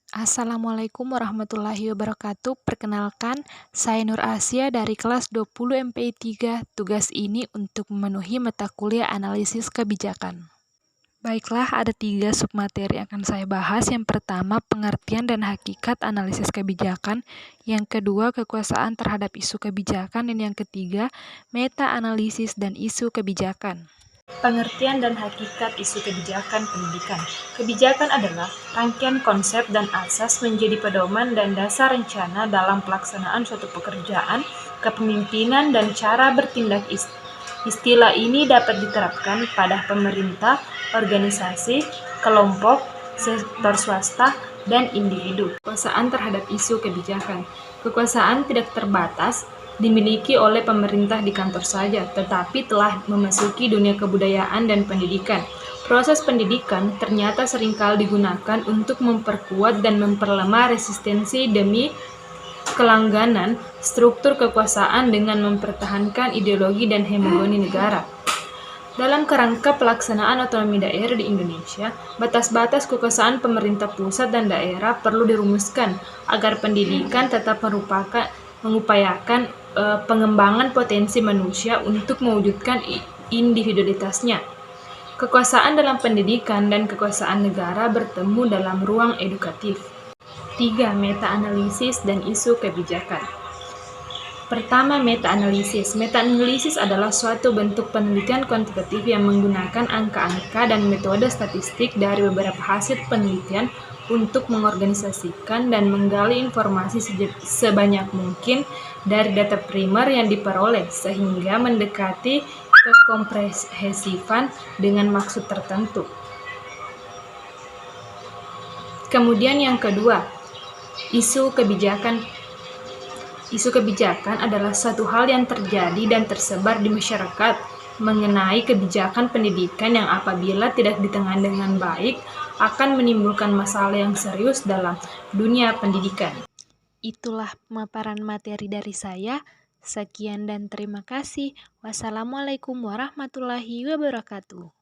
Assalamualaikum warahmatullahi wabarakatuh. Perkenalkan, saya Nur Asia dari kelas 20 MPI 3. Tugas ini untuk memenuhi mata kuliah analisis kebijakan. Baiklah, ada 3 submateri yang akan saya bahas. Yang pertama, pengertian dan hakikat analisis kebijakan. Yang kedua, kekuasaan terhadap isu kebijakan. Dan yang ketiga, meta-analisis dan isu kebijakan. Pengertian dan hakikat isu kebijakan pendidikan. Kebijakan adalah rangkaian konsep dan asas menjadi pedoman dan dasar rencana dalam pelaksanaan suatu pekerjaan, kepemimpinan, dan cara bertindak. Istilah ini dapat diterapkan pada pemerintah, organisasi, kelompok, sektor swasta, dan individu. Kekuasaan terhadap isu kebijakan. Kekuasaan tidak terbatas dimiliki oleh pemerintah di kantor saja, tetapi telah memasuki dunia kebudayaan dan pendidikan. Proses pendidikan ternyata seringkali digunakan untuk memperkuat dan memperlemah resistensi demi kelangganan struktur kekuasaan dengan mempertahankan ideologi dan hegemoni negara. Dalam kerangka pelaksanaan otonomi daerah di Indonesia, batas-batas kekuasaan pemerintah pusat dan daerah perlu dirumuskan agar pendidikan tetap mengupayakan pengembangan potensi manusia untuk mewujudkan individualitasnya. Kekuasaan dalam pendidikan dan kekuasaan negara bertemu dalam ruang edukatif. 3. Meta-analisis dan isu kebijakan. Pertama, meta-analisis. Meta-analisis adalah suatu bentuk penelitian kuantitatif yang menggunakan angka-angka dan metode statistik dari beberapa hasil penelitian untuk mengorganisasikan dan menggali informasi sebanyak mungkin dari data primer yang diperoleh, sehingga mendekati kekomprehensifan dengan maksud tertentu. Kemudian yang kedua, isu kebijakan. Isu kebijakan adalah suatu hal yang terjadi dan tersebar di masyarakat mengenai kebijakan pendidikan yang apabila tidak ditangani dengan baik akan menimbulkan masalah yang serius dalam dunia pendidikan. Itulah pemaparan materi dari saya. Sekian dan terima kasih. Wassalamualaikum warahmatullahi wabarakatuh.